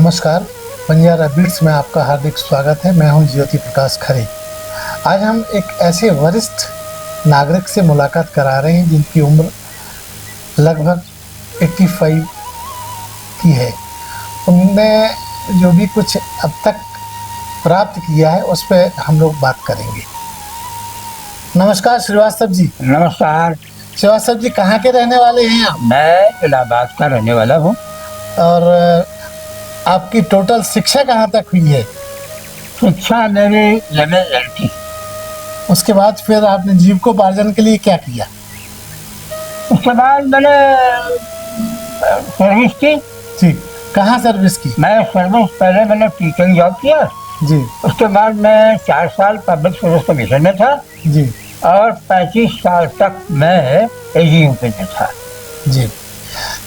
नमस्कार, बंजारा बीट्स में आपका हार्दिक स्वागत है। मैं हूं ज्योति प्रकाश खरे। आज हम एक ऐसे वरिष्ठ नागरिक से मुलाकात करा रहे हैं जिनकी उम्र लगभग 85 की है। उनने जो भी कुछ अब तक प्राप्त किया है उस पर हम लोग बात करेंगे। नमस्कार श्रीवास्तव जी। नमस्कार। श्रीवास्तव जी कहाँ के रहने वाले हैं आप? मैं इलाहाबाद का रहने वाला हूँ। और आपकी टोटल शिक्षा कहाँ तक हुई है? शिक्षा मेरी MA थी। उसके बाद फिर आपने जीविकोपार्जन के लिए क्या किया? उसके बाद मैंने सर्विस की। जी, कहाँ सर्विस की? मैं सर्विस पहले मैंने टीचिंग जॉब किया। जी उसके बाद मैं 4 साल पब्लिक सर्विस कमीशन में था जी और 35 साल तक मैं AGUP में था। जी।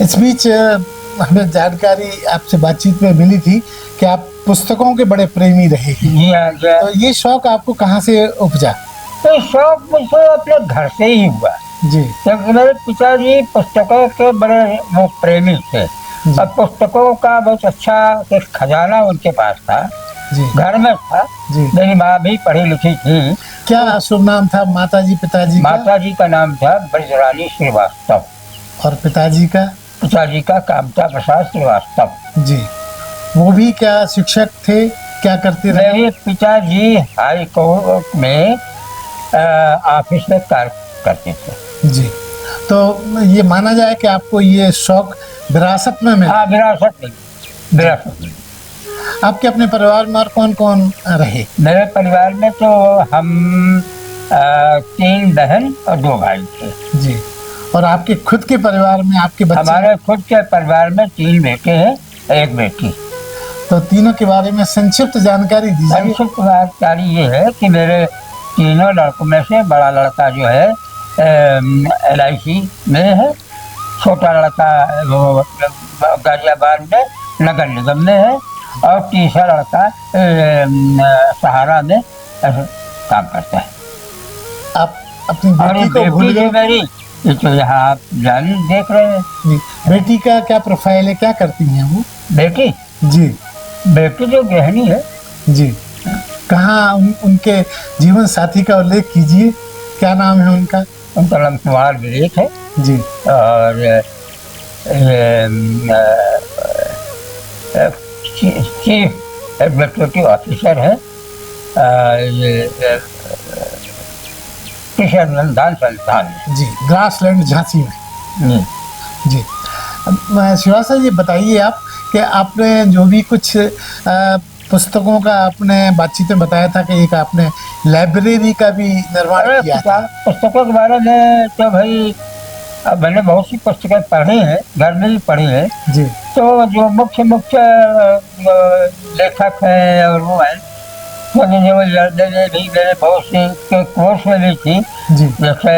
इस बीच हमें जानकारी आपसे बातचीत में मिली थी कि आप पुस्तकों के बड़े प्रेमी रहे हैं। जी हाँ। तो ये शौक आपको कहाँ से उपजा? तो शौक मुझे अपने घर से ही हुआ। जी क्योंकि मेरे पिताजी पुस्तकों के बड़े वो प्रेमी थे जी और पुस्तकों का बहुत अच्छा एक खजाना उनके पास था, जी घर में था। जी। मेरी माँ भी पढ़ी लिखी थी। क्या शुभ नाम था माताजी पिताजी का? माता जी का नाम था ब्रजरानी श्रीवास्तव और पिताजी का? पिताजी का कामता प्रसाद श्रीवास्तव। जी। वो भी क्या शिक्षक थे? क्या करते रहे? मेरे पिताजी हाई कोर्ट में ऑफिस में कार्य करते थे। जी। तो ये माना जाए कि आपको ये शौक विरासत में मिला? हाँ, विरासत में। आपके अपने परिवार में और कौन कौन रहे? मेरे परिवार में तो हम 3 बहन और 2 भाई थे। जी। और आपके खुद के परिवार में आपके बच्चे? हमारे खुद के परिवार में 3 बेटे हैं, 1 बेटी। तो तीनों के बारे में संक्षिप्त जानकारी दीजिए। संक्षिप्त जानकारी ये है कि मेरे तीनों लड़कों में से बड़ा लड़का जो है LIC में है, छोटा लड़का वो गाजियाबाद में नगर निगम में है और तीसरा लड़का सहारा में काम करता है। आप अपनी और बेटी को भूल बेटी गए? मेरी ये तो यहाँ आप जान देख रहे हैं। जी। बेटी का क्या प्रोफाइल है, क्या करती हैं वो? बेटी जी जो गृहिणी है। जी। कहाँ उनके जीवन साथी का उल्लेख कीजिए, क्या नाम है उनका? उनका नाम कुमार विवेक है जी। और चीफ एडमिनिस्ट्रेटिव ऑफिसर है किशन अनुसंधान संस्थान जी, ग्रासलैंड झांसी में। में। जी। श्रीवास्तव जी बताइए आप कि आपने जो भी कुछ पुस्तकों का आपने बातचीत में बताया था कि एक आपने लाइब्रेरी का भी निर्माण किया था। पुस्तकों के बारे में तो भाई अब मैंने बहुत सी पुस्तकें पढ़ी हैं, घर में भी पढ़ी हैं। जी तो जो मुख्य लेखक हैं और वो हैं मेरे बहुत से कोर्स में भी थी। जी जैसे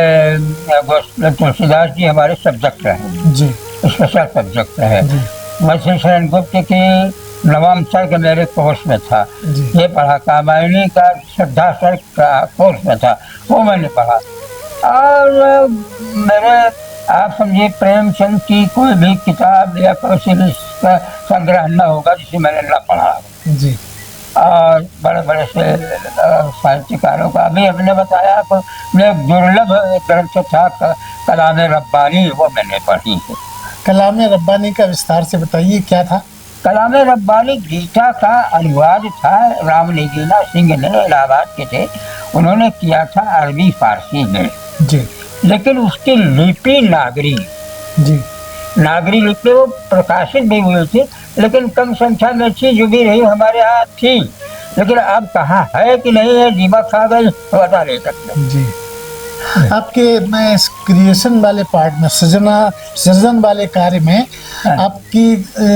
तुलसीदास जी हमारे सब्जेक्ट रहे, जी स्पेशल सब्जेक्ट रहे। जी वैसे शरण गुप्त की नवम सर्ग मेरे कोर्स में था, जी ये पढ़ा। कामायनी का श्रद्धा सर्ग का कोर्स में था, वो मैंने पढ़ा। और मेरे आप समझिए प्रेमचंद की कोई भी किताब या कोई भी संग्रह न होगा जिसे मैंने न पढ़ा। जी। और बड़े बड़े से साहित्यकारों का अभी हमने बताया आपको, दुर्लभ ग्रंथ था कलाम रब्बानी, वो मैंने पढ़ी है। कलाम रब्बानी का विस्तार से बताइए, क्या था? कलाम रब्बानी गीता का अनुवाद था। राम नेगीना सिंह ने, इलाहाबाद के थे, उन्होंने किया था अरबी फारसी में। जी लेकिन उसकी लिपि नागरी लिपि वो प्रकाशित भी हुई थी, लेकिन कम संख्या में थी। जो भी रही हमारे यहाँ थी, लेकिन अब कहाँ है कि नहीं है, दीमक खा गई, बता नहीं सकते। जी। आपके मैं इस क्रिएशन वाले पार्ट में, सृजन वाले कार्य में आपकी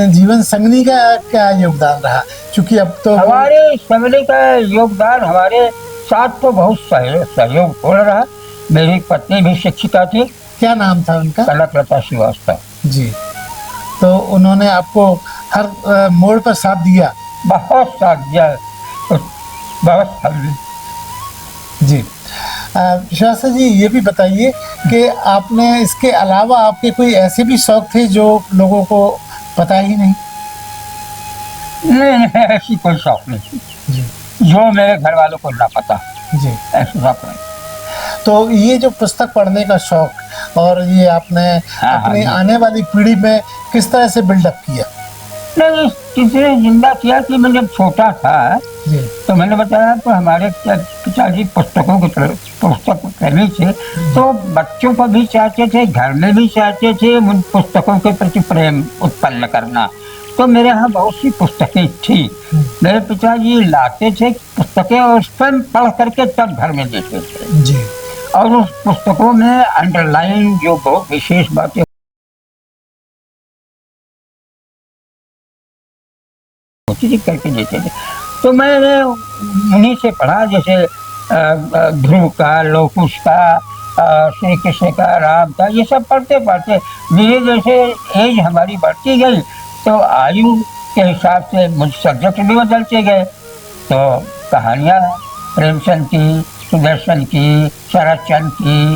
जीवन संगनी का क्या योगदान रहा? क्योंकि अब तो हमारे संगनी का योगदान हमारे साथ तो बहुत सहयोग हो रहा। मेरी पत्नी भी शिक्षिका थी। क्या नाम था उनका? कनकलता श्रीवास्तव जी। तो उन्होंने आपको हर मोड़ पर साथ दिया? बहुत साथ दिया, बहुत जी। शास्त्री जी ये भी बताइए कि आपने इसके अलावा आपके कोई ऐसे भी शौक थे जो लोगों को पता ही नहीं? नहीं नहीं, ऐसी कोई शौक नहीं थी जी जो मेरे घर वालों को ना पता, जी। ऐसा शौक नहीं। तो ये जो पुस्तक पढ़ने का शौक और ये आपने हाँ, अपनी जी। आने वाली पीढ़ी में किस तरह से बिल्डअप किया? नहीं, इसने जिंदा किया कि मैं जब छोटा था जी तो मैंने बताया तो हमारे पिताजी पुस्तकों की तरफ पुस्तक प्रेमी थे, तो बच्चों को भी चाहते थे, घर में भी चाहते थे उन पुस्तकों के प्रति प्रेम उत्पन्न करना। तो मेरे यहाँ बहुत सी पुस्तकें थी, मेरे पिताजी लाते थे पुस्तकें और स्वयं पढ़ करके तब घर में देते थे, जी और उस पुस्तकों में अंडरलाइन जो बहुत विशेष बातें होती थी करके देते थे। तो मैंने उन्हीं से पढ़ा, जैसे ध्रुव का, लोकुश का, श्री कृष्ण का, राम का, ये सब पढ़ते पढ़ते धीरे जैसे एज हमारी बढ़ती गई तो आयु के हिसाब से मुझ सब्जेक्ट भी बदलते गए। तो कहानियाँ प्रेमचंद की, सुदर्शन की, शरद चंद्र की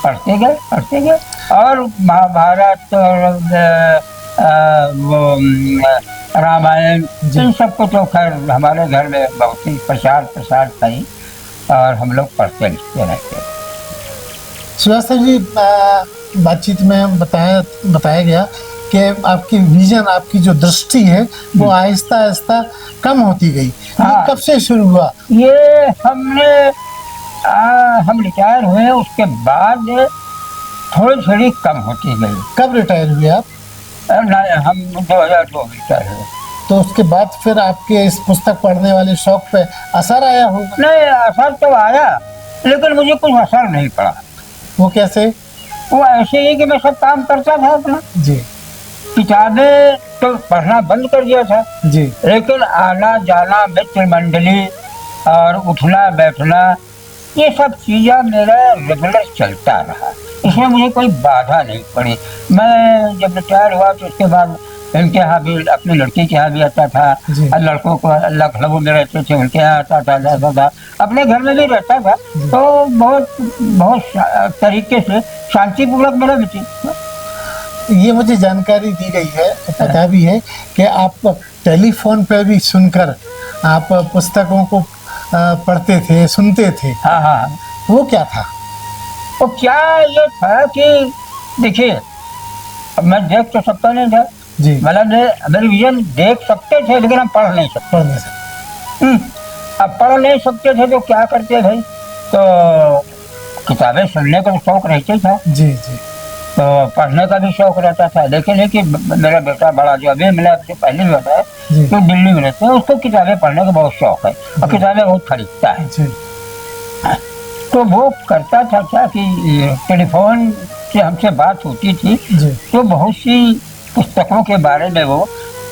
पढ़ते गए और महाभारत और रामायण, इन सबको तो खैर हमारे घर में बहुत ही प्रसार था ही, और हम लोग पढ़ते लिखते रहते। श्रीवास्तव जी, बातचीत में बताया गया कि आपकी विजन, आपकी जो दृष्टि है वो आहिस्ता आहिस्ता कम होती गई। हाँ। ये कब से शुरू हुआ? ये हम रिटायर हुए उसके बाद थोड़ी थोड़ी कम होती गई। कब रिटायर हुए आप? हम 2002 में रिटायर हुए। तो उसके बाद फिर आपके इस पुस्तक पढ़ने वाले शौक पे असर आया होगा? नहीं, असर तो आया लेकिन मुझे कुछ असर नहीं पड़ा। वो कैसे? वो ऐसे ही कि मैं सब काम करता था अपना, जी किताबें तो पढ़ना बंद कर दिया था, जी लेकिन आना जाना, मित्र मंडली और उठना बैठना, ये सब चीज़ें मेरा रेगुलर चलता रहा, इसमें मुझे कोई बाधा नहीं पड़ी। मैं जब रिटायर हुआ तो उसके बाद इनके यहाँ भी, अपनी लड़की के यहाँ भी आता था, जी। और लड़कों को लखनऊ में रहते थे उनके यहाँ आता था, जाता था, अपने घर में भी रहता था। तो बहुत तरीके से शांतिपूर्वक मेरा व्यतीत। ये मुझे जानकारी दी गई है, पता भी है कि आप टेलीफोन पे भी सुनकर आप पुस्तकों को पढ़ते थे, सुनते थे। हाँ हाँ, वो क्या था? तो क्या ये था कि देखिए, अब मैं देख तो सकता नहीं था, जी मतलब मेरे विजन देख सकते थे लेकिन हम पढ़ नहीं सकते। पढ़ने से। अब पढ़ नहीं सकते थे तो क्या करते भाई, तो किताबें सुनने का शौक रहता था, जी जी तो पढ़ने का भी शौक रहता था। लेकिन है कि मेरा बेटा बड़ा जो अभी मिला, आपसे पहले भी बताया, जी तो दिल्ली में रहते हैं, उसको किताबें पढ़ने का बहुत शौक है और किताबें बहुत खरीदता है। जी तो वो करता था क्या कि टेलीफोन से हमसे बात होती थी जी तो बहुत सी पुस्तकों के बारे में वो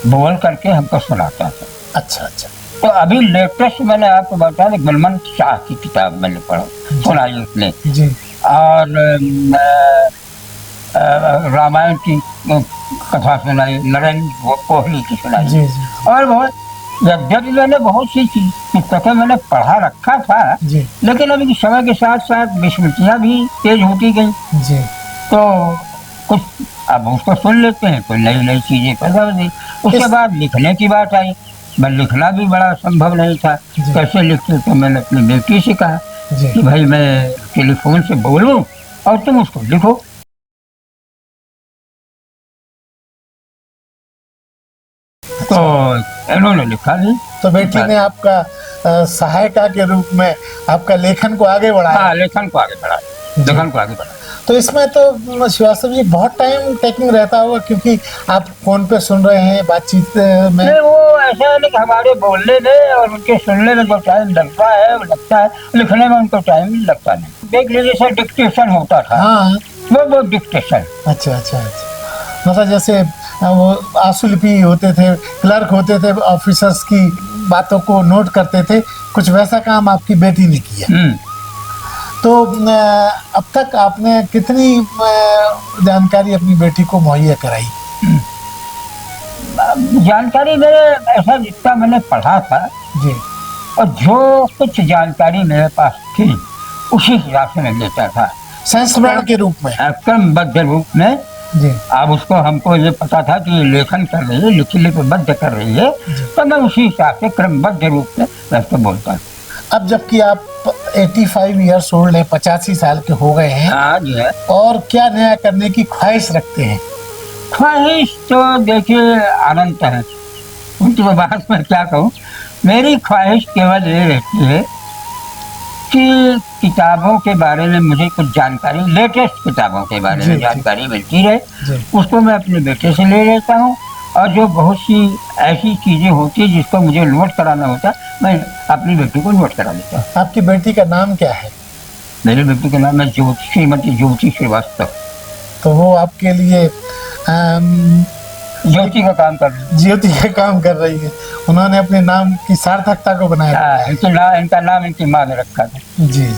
बोल करके हमको सुनाता था। अच्छा अच्छा तो अभी लेटेस्ट मैंने आपको बताया, गुलमंद शाह की किताब मैंने पढ़ा, सुनाई उसने, जी और रामायण की कथा सुनाई, नरेंद्र कोहली की सुनाई। जी जी और बहुत यद्यपि मैंने बहुत सी पुस्तकें मैंने पढ़ा रखा था, जी लेकिन अभी समय के साथ साथ विस्मृतियाँ भी तेज होती गई, जी तो कुछ अब उसको सुन लेते हैं, कोई नई नई चीजें पैदा हो गई। उसके बाद लिखने की बात आई, मैं लिखना भी बड़ा संभव नहीं था, जी। कैसे लिखते, तो मैंने अपनी बेटी से कहा जी कि भाई मैं टेलीफोन से बोलूं और तुम उसको लिखो। तो इन्होंने लिखा भी। तो बेटी ने आपका सहायिका के रूप में आपका लेखन को आगे बढ़ाया। हाँ, लेखन को आगे बढ़ाया, लेखन को आगे बढ़ाया। तो इसमें तो श्रीवास्तव जी बहुत टाइम टेकिंग रहता होगा, क्योंकि आप फोन पे सुन रहे हैं, बातचीत में। नहीं, वो ऐसा है कि हमारे बोलने में और उनके सुनने में जो टाइम लगता है वो लगता है, लिखने में उनको टाइम लगता नहीं। देख लीजिए सर, डिक्टेशन होता था। हाँ वो डिक्टेशन। अच्छा अच्छा अच्छा, मतलब जैसे वो आंसुलिपि होते थे, क्लर्क होते थे, ऑफिसर्स की बातों को नोट करते थे, कुछ वैसा काम आपकी बेटी ने किया। तो अब तक आपने कितनी जानकारी अपनी बेटी को मुहैया कराई? जानकारी मेरे ऐसा जितना मैंने पढ़ा था जी, और जो कुछ जानकारी मेरे पास थी उसी हिसाब से मैं लेता था, संस्मरण के रूप में। क्रमबद्ध रूप में जी अब उसको हमको ये पता था कि ये लेखन कर रही है, लिपिबद्ध कर रही है, तो मैं उसी हिसाब से क्रमबद्ध रूप से वैसे बोलता हूँ। अब जबकि आप 85 ईयर्स ओल्ड हैं, 85 साल के हो गए हैं, हाँ जी है। और क्या नया करने की ख्वाहिश रखते हैं? ख्वाहिश तो देखिए अनंत है, उनकी बात में क्या कहूँ। मेरी ख्वाहिश केवल ये रहती है कि किताबों के बारे में मुझे कुछ जानकारी, लेटेस्ट किताबों के बारे में जी, जानकारी मिलती रहे, जी उसको मैं अपने बेटे से ले लेता हूँ। और जो बहुत सी ऐसी चीज़ें होती है जिसको मुझे नोट कराना होता है, मैं अपनी बेटी को नोट करा लेता हूँ। आपकी बेटी का नाम क्या है? मेरी बेटी का नाम है श्रीमती ज्योति श्रीवास्तव। तो वो आपके लिए ज्योति का काम कर रही है। ज्योति का काम कर रही है। उन्होंने अपने नाम की सार्थकता को बनाया। हाँ, इनका नाम इनकी माँ ने रखा था। जी।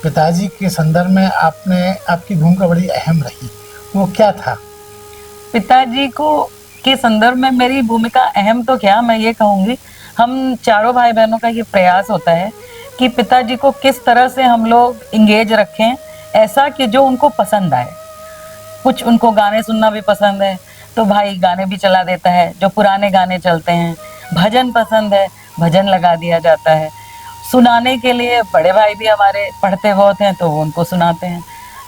पिताजी के संदर्भ में आपकी भूमिका बड़ी अहम रही, वो क्या था? पिताजी को के संदर्भ में मेरी भूमिका अहम तो क्या, मैं ये कहूँगी, हम चारों भाई बहनों का ये प्रयास होता है कि पिताजी को किस तरह से हम लोग इंगेज रखें, ऐसा कि जो उनको पसंद आए। कुछ उनको गाने सुनना भी पसंद है तो भाई गाने भी चला देता है, जो पुराने गाने चलते हैं। भजन पसंद है, भजन लगा दिया जाता है। सुनाने के लिए बड़े भाई भी हमारे पढ़ते बहुत हैं तो वो उनको सुनाते हैं।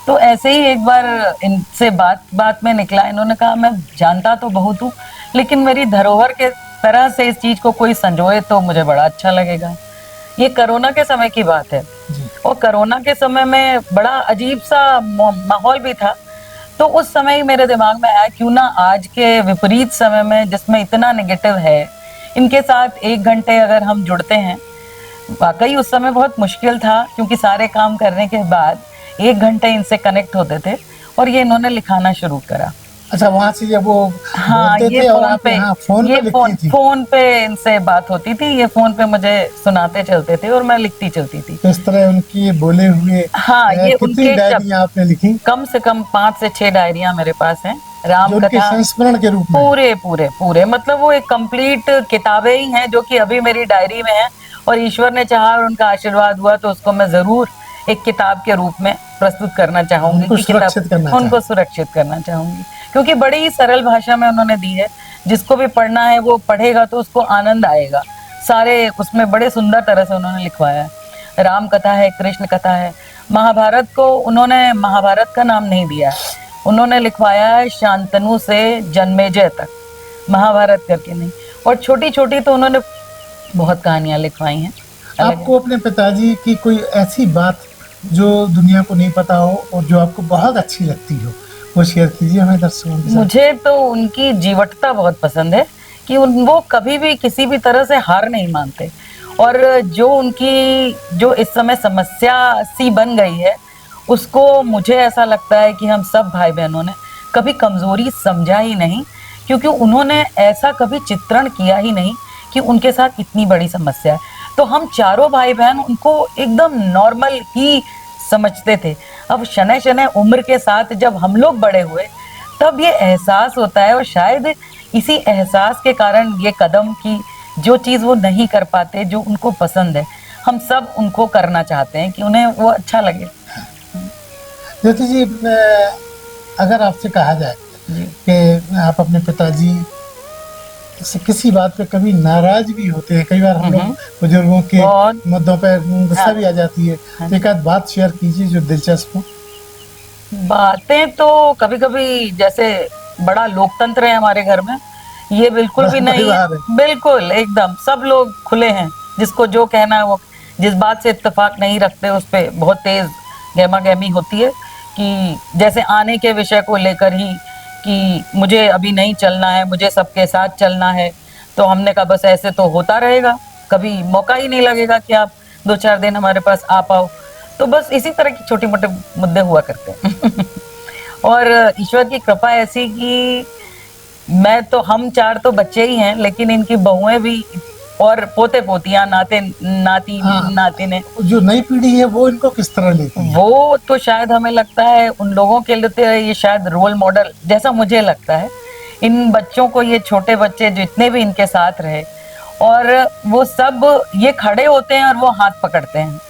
तो ऐसे ही एक बार इनसे बात में निकला, इन्होंने कहा मैं जानता तो बहुत हूँ, लेकिन मेरी धरोहर के तरह से इस चीज को कोई संजोए तो मुझे बड़ा अच्छा लगेगा। ये कोरोना के समय की बात है, और कोरोना के समय में बड़ा अजीब सा माहौल भी था। तो उस समय ही मेरे दिमाग में आया, क्यों ना आज के विपरीत समय में जिसमें इतना नेगेटिव है, इनके साथ 1 घंटे अगर हम जुड़ते हैं। वाकई उस समय बहुत मुश्किल था, क्योंकि सारे काम करने के बाद 1 घंटे इनसे कनेक्ट होते थे, और ये इन्होंने लिखाना शुरू करा। अच्छा, वहाँ से जब वो हाँ, बोलते ये थे और फोन आप पे, यहाँ फोन पे लिखती थी? फोन पे इनसे बात होती थी, ये फोन पे मुझे सुनाते चलते थे और मैं लिखती चलती थी। इस तरह उनकी ये बोले हुए हाँ, ये कितनी उनके डायरियां आपने लिखी? कम से कम 5 से 6 डायरियां मेरे पास हैं, राम जो उनके कथा, संस्मरण के रूप में? पूरे मतलब वो एक कंप्लीट किताबें ही हैं जो कि अभी मेरी डायरी में है, और ईश्वर ने चाहा और उनका आशीर्वाद हुआ तो उसको मैं जरूर एक किताब के रूप में प्रस्तुत करना चाहूंगी। उनको सुरक्षित करना चाहूंगी, क्योंकि बड़ी ही सरल भाषा में उन्होंने दी है। जिसको भी पढ़ना है वो पढ़ेगा तो उसको आनंद आएगा। सारे उसमें बड़े सुंदर तरह से उन्होंने लिखवाया है। राम कथा है, कृष्ण कथा है। महाभारत को उन्होंने महाभारत का नाम नहीं दिया, उन्होंने लिखवाया है शांतनु से जन्मेजय तक, महाभारत करके नहीं। और छोटी छोटी तो उन्होंने बहुत कहानियां लिखवाई हैं। आपको अपने पिताजी की कोई ऐसी बात जो दुनिया को नहीं पता हो और जो आपको बहुत अच्छी लगती हो, वो शेयर कीजिए हमें दर्शकों के साथ। मुझे तो उनकी जीवटता बहुत पसंद है, कि वो कभी भी किसी भी तरह से हार नहीं मानते। और जो उनकी जो इस समय समस्या सी बन गई है, उसको मुझे ऐसा लगता है कि हम सब भाई बहनों ने कभी कमजोरी समझा ही नहीं, क्योंकि उन्होंने ऐसा कभी चित्रण किया ही नहीं कि उनके साथ इतनी बड़ी समस्या है। तो हम चारों भाई बहन उनको एकदम नॉर्मल ही समझते थे। अब शनै शनै उम्र के साथ जब हम लोग बड़े हुए, तब ये एहसास होता है, और शायद इसी एहसास के कारण ये कदम की जो चीज़ वो नहीं कर पाते, जो उनको पसंद है, हम सब उनको करना चाहते हैं कि उन्हें वो अच्छा लगे। ज्योति जी, अगर आपसे कहा जाए कि आप अपने पिताजी से किसी बात पे कभी नाराज भी होते हैं, कई बार हम लोग बुजुर्गों के मुद्दों पे गुस्सा भी आ जाती है, तो एक आध बात शेयर कीजिए जो दिलचस्प हो। बातें तो कभी कभी, जैसे बड़ा लोकतंत्र है हमारे घर में, ये बिल्कुल भी नहीं, बिल्कुल एकदम सब लोग खुले हैं, जिसको जो कहना है वो, जिस बात से इत्तेफाक नहीं रखते उस पर बहुत तेज गहमा गहमी होती है। कि जैसे आने के विषय को लेकर ही कि मुझे अभी नहीं चलना है, मुझे सबके साथ चलना है, तो हमने कहा बस ऐसे तो होता रहेगा, कभी मौका ही नहीं लगेगा कि आप 2-4 दिन हमारे पास आ पाओ। तो बस इसी तरह की छोटे मोटे मुद्दे हुआ करते हैं। और ईश्वर की कृपा ऐसी कि मैं तो, हम 4 तो बच्चे ही हैं, लेकिन इनकी बहुएं भी और पोते पोतियां, नातिने, जो नई पीढ़ी है वो इनको किस तरह लेती है? वो तो शायद हमें लगता है उन लोगों के लिए ये शायद रोल मॉडल जैसा मुझे लगता है। इन बच्चों को, ये छोटे बच्चे जितने भी इनके साथ रहे, और वो सब ये खड़े होते हैं और वो हाथ पकड़ते हैं,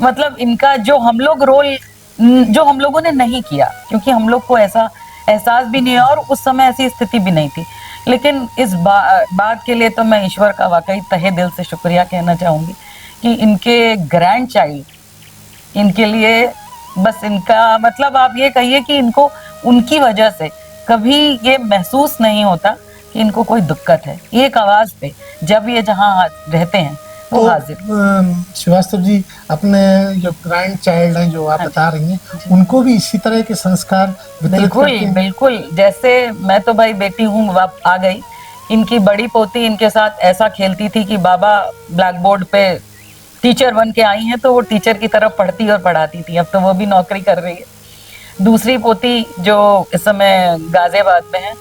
मतलब इनका जो हम लोग रोल जो हम लोगों ने नहीं किया, क्योंकि हम लोग को ऐसा एहसास भी नहीं है और उस समय ऐसी स्थिति भी नहीं थी। लेकिन इस बात के लिए तो मैं ईश्वर का वाकई तहे दिल से शुक्रिया कहना चाहूंगी कि इनके ग्रैंड चाइल्ड इनके लिए बस इनका मतलब आप ये कहिए कि इनको उनकी वजह से कभी ये महसूस नहीं होता कि इनको कोई दिक्कत है। एक आवाज पे जब ये जहाँ रहते हैं वो तो हाजिर। श्रीवास्तव जी, अपने जो ग्रैंड चाइल्ड हैं जो आप बता रही हैं, उनको भी इसी तरह के संस्कार वितरित बिल्कुल करते हैं? बिल्कुल, जैसे मैं तो भाई बेटी हूँ आ गई, इनकी बड़ी पोती इनके साथ ऐसा खेलती थी कि बाबा ब्लैक बोर्ड पे टीचर बन के आई हैं तो वो टीचर की तरफ पढ़ती और पढ़ाती थी। अब तो वो भी नौकरी कर रही है। दूसरी पोती जो इस समय गाजियाबाद में है,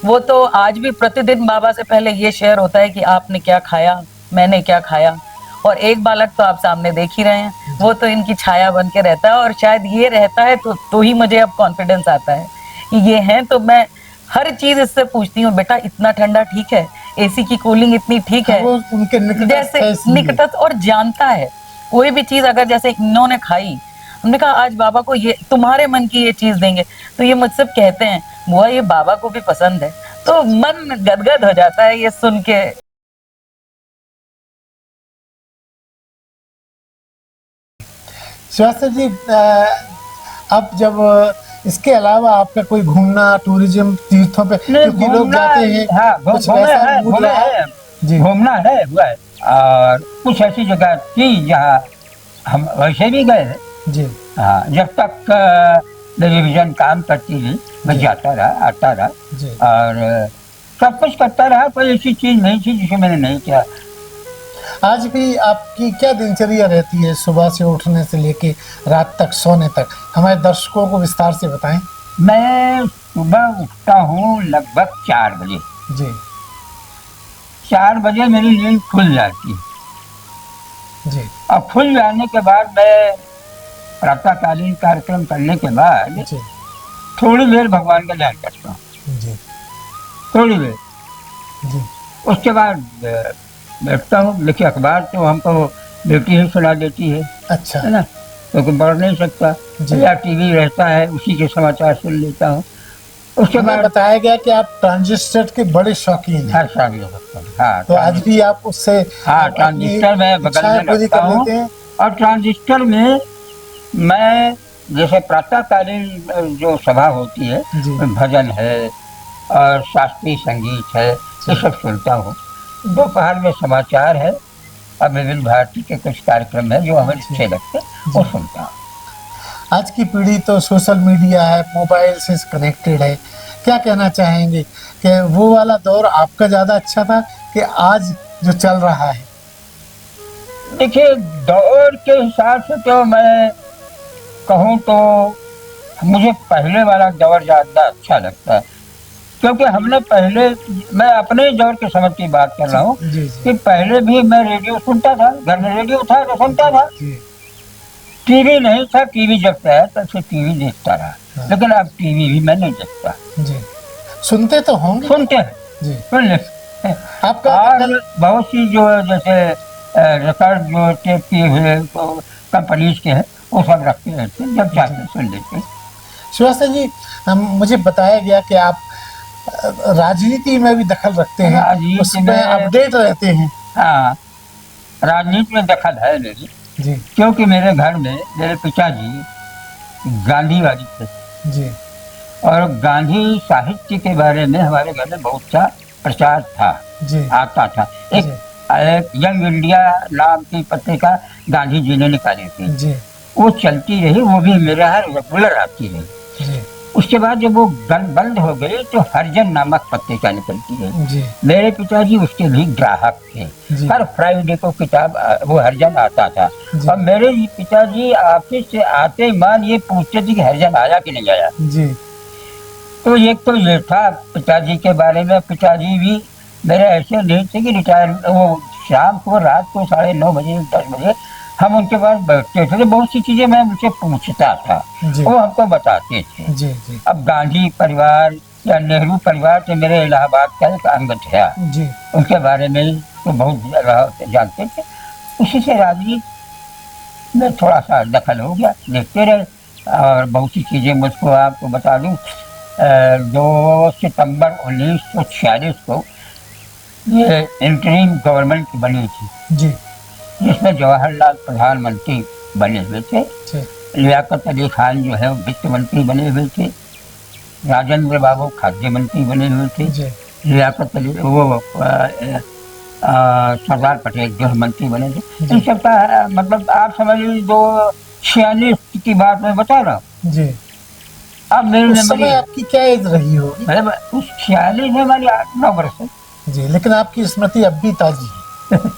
वो तो आज भी प्रतिदिन बाबा से पहले ये शेयर होता है कि आपने क्या खाया, मैंने क्या खाया। और एक बालक तो आप सामने देख ही रहे हैं, वो तो इनकी छाया बन के रहता है। और शायद ये रहता है तो ही मुझे अब कॉन्फिडेंस आता है कि ये हैं। तो मैं हर चीज इससे पूछती हूँ, बेटा इतना ठंडा ठीक है, एसी की कूलिंग इतनी ठीक है। वो उनके निकटस्थ है जैसे इसलिए। निकटस्थ और जानता है कोई भी चीज अगर जैसे इन्होंने खाई, हमने कहा आज बाबा को ये तुम्हारे मन की ये चीज देंगे, तो ये मुझसे कहते हैं बुआ ये बाबा को भी पसंद है। तो मन गदगद हो जाता है ये सुन के। श्रीवास्तव जी, अब जब इसके अलावा आपका कोई घूमना, टूरिज्म, तीर्थों पे, क्योंकि लोग जाते हैं, हाँ, कुछ वैसा मूड रहा है? जी, घूमना है हुआ है। और कुछ ऐसी जगह थी जहाँ हम वैसे भी गए हैं। जी, हाँ, जब तक टेलीविजन काम करती थी मैं जी। जाता रहा, आता रहा जी। और सब कुछ करता रहा। कोई ऐसी चीज नहीं थी जिसे मैंने नहीं किया। आज भी आपकी क्या दिनचर्या रहती है, सुबह से उठने से लेके रात तक सोने तक? हमारे दर्शकों को विस्तार से बताएं। मैं सुबह उठता हूँ लगभग 4 बजे। जी, 4 बजे मेरी नींद खुल जाती है। जी, और खुल जाने के बाद मैं प्रातःकालीन कार्यक्रम करने के बाद जी, थोड़ी देर भगवान का ध्यान करता हूँ, जी, थोड़ी देर। जी, उसके बाद बैठता हूँ। देखिए अखबार तो हमको बेटी ही सुना देती है अच्छा, ना, क्योंकि पढ़ नहीं सकता। जी। या टीवी रहता है, उसी के समाचार सुन लेता हूँ। उसके हमें बाद बताया गया कि आप ट्रांजिस्टर के बड़े शौकीन हैं, हर शादी हो सकता है। हाँ, तो आज भी आप उससे हाँ, अपनी ट्रांजिस्टर में बगल इच्छाएं में पूरी रखता कर हूँ। लेते हैं। और ट्रांजिस्टर में मैं जैसे प्रातःकालीन जो सभा होती है, जी। भजन है और शास्त्रीय संगीत है, ये सब सुनता हूँ। दोपहर में समाचार है और विभिन्न भारती के कुछ कार्यक्रम है जो हमें अच्छे लगते हैं, वो सुनता हूँ। आज की पीढ़ी तो सोशल मीडिया है, मोबाइल से कनेक्टेड है। क्या कहना चाहेंगे कि वो वाला दौर आपका ज़्यादा अच्छा था कि आज जो चल रहा है? देखिए दौर के हिसाब से तो मैं कहूँ तो मुझे पहले वाला दौर ज़्यादा अच्छा लगता है, क्योंकि हमने पहले, मैं अपने दौर के समय की बात कर रहा हूँ जी, जी, कि पहले भी मैं रेडियो सुनता था, घर में रेडियो था तो सुनता था। जी, टीवी नहीं था, टीवी जब से आया तब से टीवी देखता रहा, लेकिन अब टीवी भी मैं नहीं देखता। जी। सुनते तो होंगे? सुनते हैं, जी। सुन लेते हैं। आपका और बहुत सी जो जैसे रिकॉर्ड जो टेप किए हुए कंपनीज के हैं वो सब रखते रहते हैं, जब चाहते सुन लेते हैं। श्रीवास्तव जी, मुझे बताया गया कि आप राजनीति में भी दखल रखते हैं, राजनीति उसमें में- अपडेट रहते हैं। हाँ, राजनीति में दखल है मेरी, जी, क्योंकि मेरे घर में मेरे पिताजी गांधीवादी थे जी, और गांधी साहित्य के बारे में हमारे घर में बहुत सा प्रचार था, जी, आता था। एक यंग इंडिया नाम की पत्रिका गांधी जी ने निकाली थी, जी, वो चलती रही, वो भी मेरे यहाँ रेगुलर आती रही। जी, उसके बाद जब वो बंद हो गई तो हरिजन नामक पत्रिका निकलती है। जी, मेरे पिताजी उसके भी ग्राहक थे, जी। हर फ्राइडे को किताब वो हरिजन आता था। जी। और मेरे पिताजी ऑफिस से आते ही मान ये पूछते थे कि हरिजन आया कि नहीं आया। जी, तो एक तो ये था पिताजी के बारे में। पिताजी भी मेरे ऐसे नहीं थे कि रिटायर, वो शाम को रात को 9:30 बजे 10 बजे हम उनके पास बैठते थे, तो बहुत सी चीजें मैं उनसे पूछता था, जी। वो हमको बताते थे। जी, जी, अब गांधी परिवार या नेहरू परिवार से मेरे इलाहाबाद का एक अंग था, जी, उनके बारे में तो बहुत जानते थे। उसी से राजनीति में थोड़ा सा दखल हो गया, देखते रहे। और बहुत सी चीज़ें मुझको आपको बता दूँ, 2 सितंबर 1946 को ये इंटरिम गवर्नमेंट बनी थी, जी जिसमें जवाहरलाल प्रधानमंत्री बने हुए थे, जी लियाकत अली खान जो है वो वित्त मंत्री बने हुए थे, राजेंद्र बाबू खाद्य मंत्री बने हुए थे, जी लियाकत अली वो सरदार पटेल गृह मंत्री बने थे। जी। इन सब का मतलब आप समझ लीजिए 246 की बात मैं बता रहा हूँ। जी। अब मेरी उस मेमोरी समय आपकी क्या एज रही होगी? मतलब उस 46 में हमारी 8-9 वर्ष है। जी, लेकिन आपकी स्मृति अब भी ताजी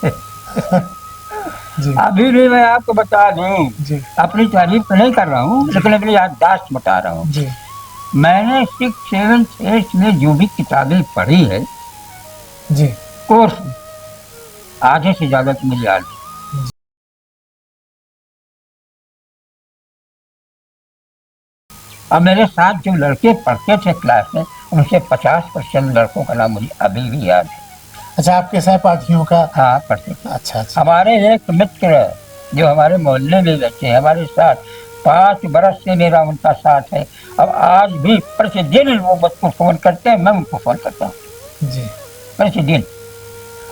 है। जी अभी भी मैं आपको बता दूं, जी अपनी तारीफ तो नहीं कर रहा हूँ, लेकिन अपनी याददाश्त बता रहा हूँ। जी मैंने 6, 7, 8 में जो भी किताबें पढ़ी है जी कोर्स में, आधे से ज़्यादा तो मुझे याद है। अब मेरे साथ जो लड़के पढ़ते थे क्लास में, उनसे 50% लड़कों का नाम मुझे अभी भी याद है। अच्छा, आपके सहपाठियों का? हाँ, पढ़ते थे। अच्छा अच्छा। हमारे एक मित्र जो हमारे मोहल्ले में रहते हैं हमारे साथ, 5 बरस से मेरा उनका साथ है। अब आज भी प्रतिदिन वो मुझको फ़ोन करते हैं, मैं उनको फ़ोन करता हूँ जी प्रतिदिन।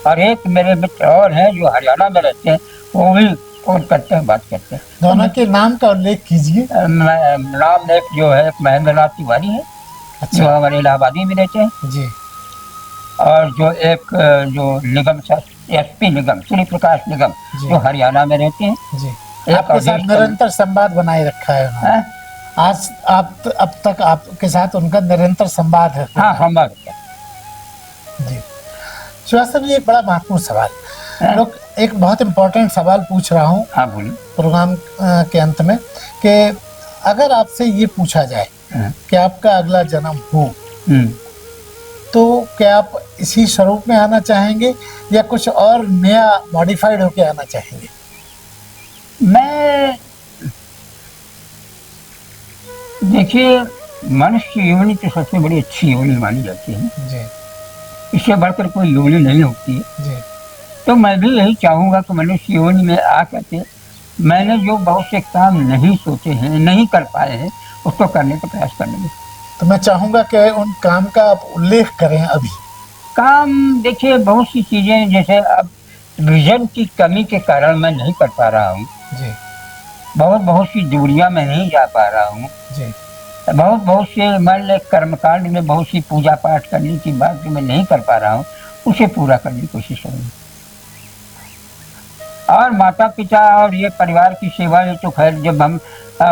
और एक मेरे मित्र और हैं जो हरियाणा में रहते हैं, वो भी फ़ोन करते हैं, बात करते हैं। दोनों के नाम का उल्लेख कीजिए। नाम एक जो है महेंद्र नाथ तिवारी है, जो अच्छा हमारे इलाहाबादी में रहते हैं, जी और जो एक जो निगम SP निगम, सूर्य प्रकाश निगम, जी। जो हरियाणा में रहते हैं। जी। एक आपके साथ अवधेश निरंतर संवाद बनाए रखा है उन्होंने। हाँ आज आप अब तक आपके साथ उनका निरंतर संवाद है? हाँ, संवाद है। जी। श्रीवास्तव जी, एक बड़ा महत्वपूर्ण सवाल, हाँ। लोग एक बहुत इम्पोर्टेंट सवाल पूछ रहा हूँ हाँ, बोलिए। प्रोग्राम के अंत में, कि अगर आपसे ये पूछा जाए हाँ। कि आपका अगला जन्म हो, हम्म। तो क्या आप इसी स्वरूप में आना चाहेंगे या कुछ और नया मॉडिफाइड होके आना चाहेंगे? मैं देखिए, मनुष्य की योनि तो सबसे बड़ी अच्छी योनि मानी जाती है, जी इससे बढ़कर कोई योनि नहीं होती है। जी तो मैं भी यही चाहूँगा कि मनुष्य योनि में आ करके मैंने जो बहुत से काम नहीं सोचे हैं, नहीं कर पाए हैं, उसको करने का प्रयास करेंगे। तो मैं चाहूंगा कि उन काम का आप उल्लेख करें अभी। काम देखिए, बहुत सी चीज़ें, जैसे अब विजन की कमी के कारण मैं नहीं कर पा रहा हूँ, जी बहुत सी दूरियां मैं नहीं जा पा रहा हूँ, जी बहुत से मान ले कर्मकांड में बहुत सी पूजा पाठ करने की बात जो मैं नहीं कर पा रहा हूँ, उसे पूरा करने की कोशिश करूँगी। और माता पिता और ये परिवार की सेवा, ये तो खैर जब हम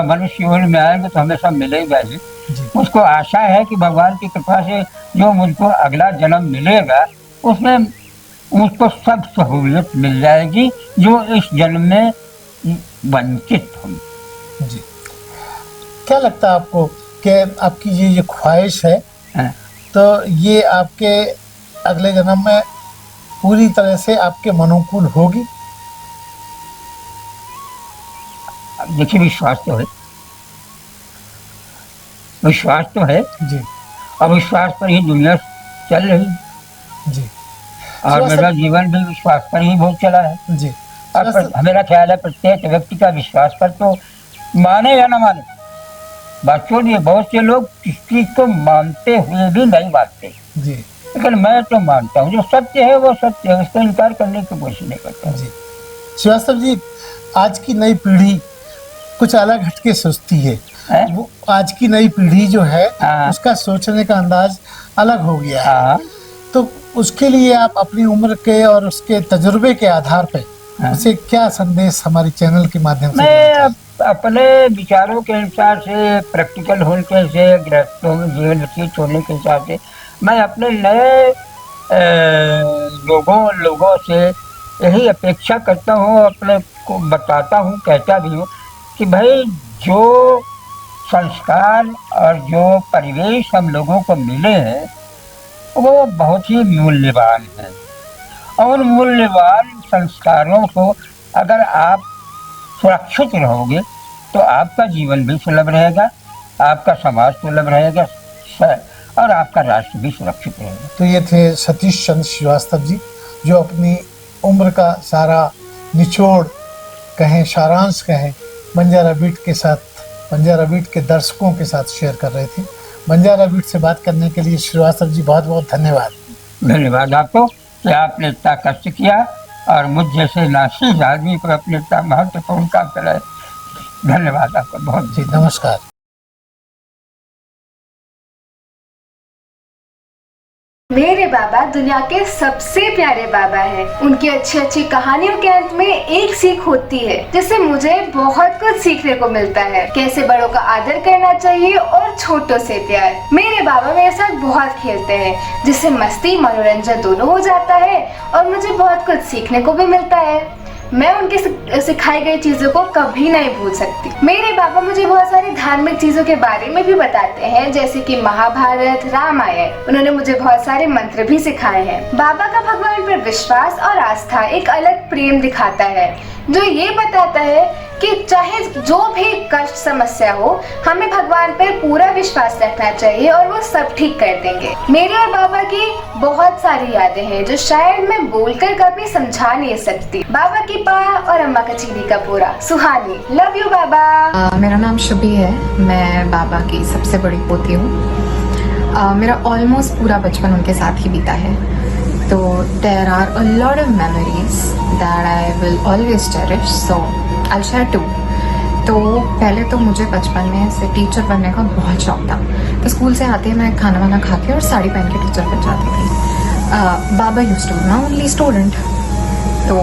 मनुष्य योनि में आएंगे तो हमेशा मिलेगा ही। जी मुझको आशा है कि भगवान की कृपा से जो मुझको अगला जन्म मिलेगा, उसमें मुझको सब सहूलियत मिल जाएगी जो इस जन्म में वंचित हूँ। जी। क्या लगता है आपको कि आपकी ये ख्वाहिश है, हाँ। तो ये आपके अगले जन्म में पूरी तरह से आपके मनोकूल होगी? देखिए, विश्वास तो है, विश्वास तो है, जी और विश्वास पर ही दुनिया चल रही है, जी और श्रीवास्तव- मेरा जीवन भी विश्वास पर ही बहुत चला है। जी और श्रीवास्तव- मेरा ख्याल है प्रत्येक व्यक्ति का विश्वास पर, तो माने या न माने, बात छोड़िए, बहुत से लोग किस चीज को मानते हुए भी नहीं मानते, जी लेकिन मैं तो मानता हूँ, जो सत्य है वो सत्य है, उसको इनकार करने की कोशिश नहीं करता। जी श्रीवास्तव जी, आज की नई पीढ़ी कुछ अलग हटके सोचती है। हैं? वो आज की नई पीढ़ी जो है, हाँ। उसका सोचने का अंदाज अलग हो गया है। हाँ, तो उसके लिए आप अपनी उम्र के और उसके तजुर्बे के आधार पे हाँ। उसे क्या संदेश हमारे चैनल के माध्यम से मैं देना चाहें? अपने विचारों के अनुसार से, प्रैक्टिकल होने से, गृहस्थों में जीवन व्यतीत होने के हिसाब से, मैं अपने नए लोगों से यही अपेक्षा करता हूँ, अपने को बताता हूँ, कहता भी हूँ कि भाई, जो संस्कार और जो परिवेश हम लोगों को मिले हैं वो बहुत ही मूल्यवान है, और मूल्यवान संस्कारों को अगर आप सुरक्षित रहोगे तो आपका जीवन भी सुलभ रहेगा, आपका समाज सुलभ रहेगा, और आपका राष्ट्र भी सुरक्षित रहेगा। तो ये थे सतीश चंद्र श्रीवास्तव जी, जो अपनी उम्र का सारा निचोड़ कहें, सारांश कहें, बंजारा बीट के साथ, बंजारा बीट के दर्शकों के साथ शेयर कर रहे थे। बंजारा बीट से बात करने के लिए श्रीवास्तव जी बहुत बहुत धन्यवाद। धन्यवाद आपको कि आपने इतना कष्ट किया और मुझ जैसे नासीज आदमी को अपने इतना महत्वपूर्ण काम कराए। धन्यवाद आपका बहुत। जी नमस्कार। मेरे बाबा दुनिया के सबसे प्यारे बाबा हैं। उनकी अच्छी अच्छी कहानियों के अंत में एक सीख होती है जिससे मुझे बहुत कुछ सीखने को मिलता है। कैसे बड़ों का आदर करना चाहिए और छोटों से प्यार। मेरे बाबा मेरे साथ बहुत खेलते हैं जिससे मस्ती मनोरंजन दोनों हो जाता है और मुझे बहुत कुछ सीखने को भी मिलता है। मैं उनके सिखाई गई चीजों को कभी नहीं भूल सकती। मेरे बाबा मुझे बहुत सारी धार्मिक चीजों के बारे में भी बताते हैं, जैसे कि महाभारत, रामायण। उन्होंने मुझे बहुत सारे मंत्र भी सिखाए हैं। बाबा का भगवान पर विश्वास और आस्था एक अलग प्रेम दिखाता है जो ये बताता है कि चाहे जो भी कष्ट समस्या हो, हमें भगवान पर पूरा विश्वास रखना चाहिए और वो सब ठीक कर देंगे। मेरे और बाबा की बहुत सारी यादें हैं जो शायद मैं बोलकर कभी समझा नहीं सकती। बाबा की पा और अम्मा का चीनी का पूरा। सुहानी, लव यू बाबा। मेरा नाम शुभी है, मैं बाबा की सबसे बड़ी पोती हूँ। मेरा ऑलमोस्ट पूरा बचपन उनके साथ ही बीता है, तो there are a lot of memories that I will always cherish, so I share two. तो पहले तो मुझे बचपन में से टीचर बनने का बहुत शौक था, तो स्कूल से आते मैं खाना वाना खा के और साड़ी पहन के टीचर बन जाती थी। बाबा यूज्ड टू ना ओनली स्टूडेंट, तो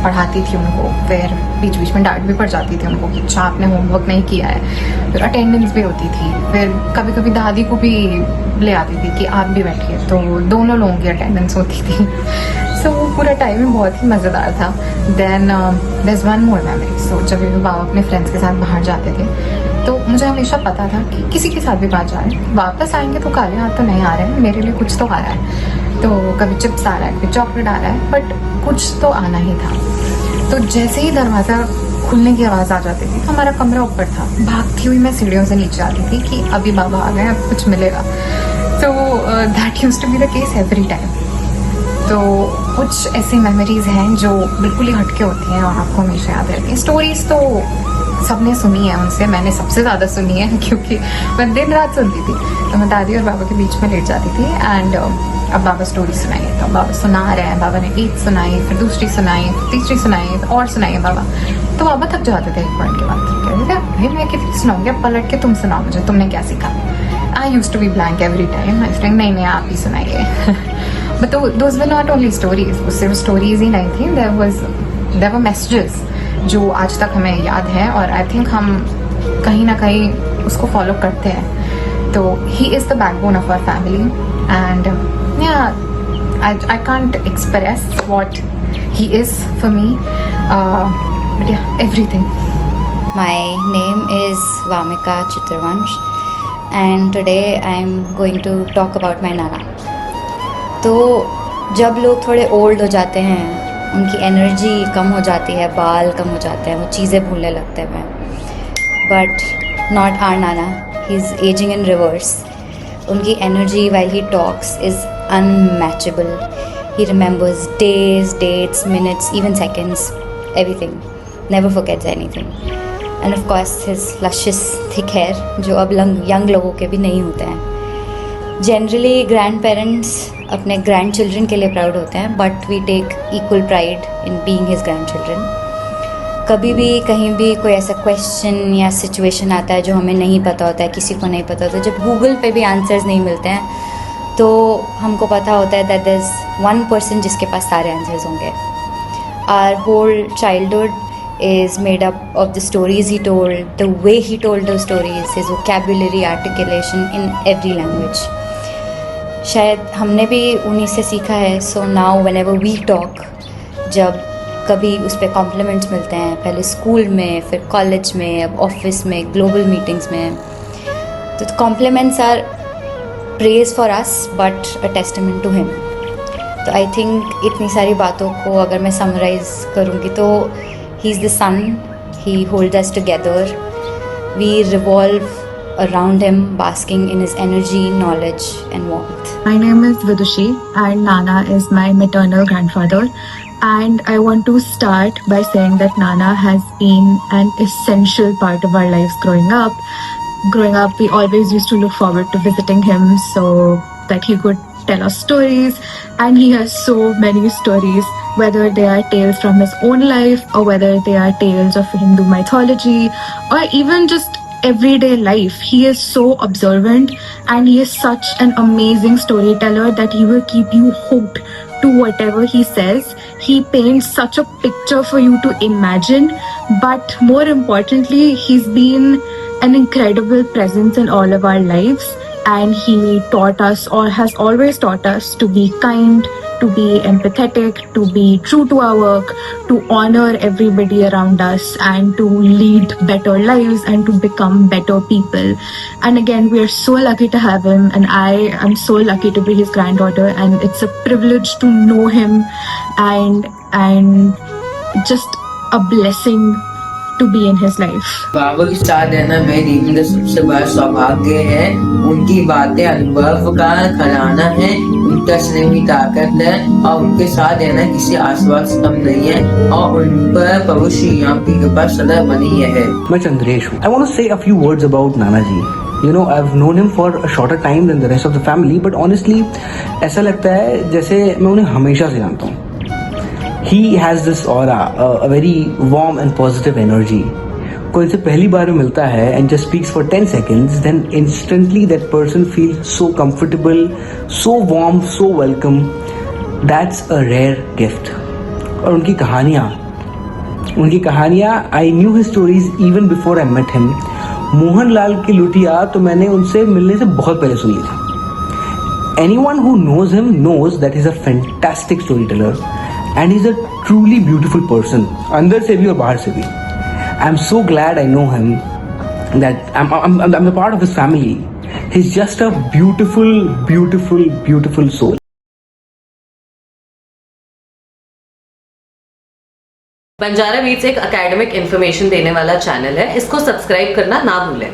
पढ़ाती थी उनको, फिर बीच बीच में डांट भी पड़ जाती थी उनको कि अच्छा आपने होमवर्क नहीं किया है। फिर अटेंडेंस भी होती थी, फिर कभी कभी दादी को भी ले आती थी कि आप भी बैठिए, तो दोनों लोगों की अटेंडेंस होती थी। सो वो पूरा टाइम ही बहुत ही मज़ेदार था। Then there is one more memory. So जब भी बाबा अपने फ्रेंड्स के साथ बाहर जाते थे तो मुझे हमेशा पता था कि किसी के साथ भी बाहर जा रहे हैं, वापस आएंगे तो काले हाथ तो नहीं आ रहे हैं, मेरे लिए कुछ तो आ रहा है। तो कभी चिप्स आ रहा है, कभी चॉकलेट आ रहा है, बट कुछ तो आना ही था। तो जैसे ही दरवाज़ा खुलने की आवाज़ आ जाती थी, हमारा कमरा ऊपर था, भागती हुई मैं सीढ़ियों से नीचे आती थी कि अभी बाबा आ गए, अब कुछ मिलेगा। तो that used to be the case every time. तो कुछ ऐसी मेमोरीज हैं जो बिल्कुल ही हटके होती हैं और आपको हमेशा याद रहती हैं। स्टोरीज तो सबने सुनी है उनसे, मैंने सबसे ज़्यादा सुनी है क्योंकि मैं दिन रात सुनती थी। तो मैं दादी और बाबा के बीच में लेट जाती थी एंड अब बाबा स्टोरी सुनाइए, तो बाबा सुना रहे हैं, बाबा ने एक सुनाई, फिर दूसरी सुनाई, फिर तीसरी सुनाई, फिर और सुनाई बाबा। तो बाबा थक जाते थे एक पॉइंट के बाद, कहते थे भाई मैं कितनी सुनाऊंगी, अब पलट के तुम सुनाओ मुझे, तुमने क्या सीखा। I use to be blank every time, I think नहीं आप ही सुनाइए। But those were not only stories, वो सिर्फ स्टोरीज ही नहीं थी, देयर वर मैसेजेस जो आज तक हमें याद है और आई थिंक हम कहीं ना कहीं उसको फॉलो करते हैं। तो he is the backbone of our family and I can't express what he is for me, but yeah, everything. My name is Vamika Chitravansh and today I am going to talk about my Nana. तो जब लोग थोड़े old हो जाते हैं, उनकी energy कम हो जाती है, बाल कम हो जाते हैं, वो चीज़ें भूलने लगते हैं। But not are Nana, he is ageing in reverse. उनकी energy while he talks is unmatchable. He remembers days, dates, minutes, even seconds, everything. Never forgets anything. And of course his luscious thick hair, जो अब young लोगों के भी नहीं होते हैं। Generally grandparents अपने grandchildren के लिए proud होते हैं, but we take equal pride in being his grandchildren. कभी भी कहीं भी कोई ऐसा क्वेश्चन या सिचुएशन आता है जो हमें नहीं पता होता है, किसी को नहीं पता होता, जब गूगल पे भी आंसर्स नहीं मिलते हैं तो हमको पता होता है that there is one person जिसके पास सारे आंसर्स होंगे। Our whole childhood is made up of the stories he told, the way he told the stories, his vocabulary, articulation in every language. शायद हमने भी उन्हीं से सीखा है। So now whenever we talk, जब कभी उस पर कॉम्प्लीमेंट्स मिलते हैं, पहले स्कूल में, फिर कॉलेज में, अब ऑफिस में, ग्लोबल मीटिंग्स में, तो compliments are praise for us but a testament to him. तो आई थिंक इतनी सारी बातों को अगर मैं समराइज़ करूँगी तो he is the sun, he hold us together, we revolve around him, basking in his energy, knowledge and warmth. My name is Vidushi and Nana is my maternal grandfather And I want to start by saying that Nana has been an essential part of our lives growing up. Growing up, we always used to look forward to visiting him so that he could tell us stories. And he has so many stories, whether they are tales from his own life or whether they are tales of Hindu mythology or even just everyday life. He is so observant and he is such an amazing storyteller that he will keep you hooked to whatever he says. He paints such a picture for you to imagine, but more importantly, he's been an incredible presence in all of our lives, and he taught us, or has always taught us, to be kind, to be empathetic, to be true to our work, to honor everybody around us, and to lead better lives and to become better people. And again, we are so lucky to have him, and I am so lucky to be his granddaughter, and it's a privilege to know him, and just a blessing to be in his life. बाबा के साथ रहना मेरे जीवन का सबसे बड़ा सौभाग्य है। उनकी बातें अनुभव का खजाना है, उनका स्नेह की ताकत है और उनके साथ रहना किसी आसपास कम नहीं है और उन पर प्रभु श्री राम की कृपा सदा बनी है। मैं चंद्रेश हूँ। I want to say a few words about Nana ji. You know, I've known him for a shorter time than the rest of the family, but honestly, ऐसा लगता है जैसे मैं उन्हें हमेशा से जानता हूँ। He has this aura, a very warm and positive energy. कोई से पहली बार मिलता है and just speaks for 10 seconds, then instantly that person feels so comfortable, so warm, so welcome. That's a rare gift. और उनकी कहानियाँ, I knew his stories even before I met him. Mohanlal की लुटिया तो मैंने उनसे मिलने से बहुत पहले सुन ली थी. Anyone who knows him knows that he's a fantastic storyteller. And he's a truly beautiful person, अंदर से भी और बाहर से भी. I'm so glad I know him, that I'm a part of his family. He's just a beautiful, beautiful, beautiful soul. Banjara beats एक academic information देने वाला चैनल है, इसको सब्सक्राइब करना ना भूलें।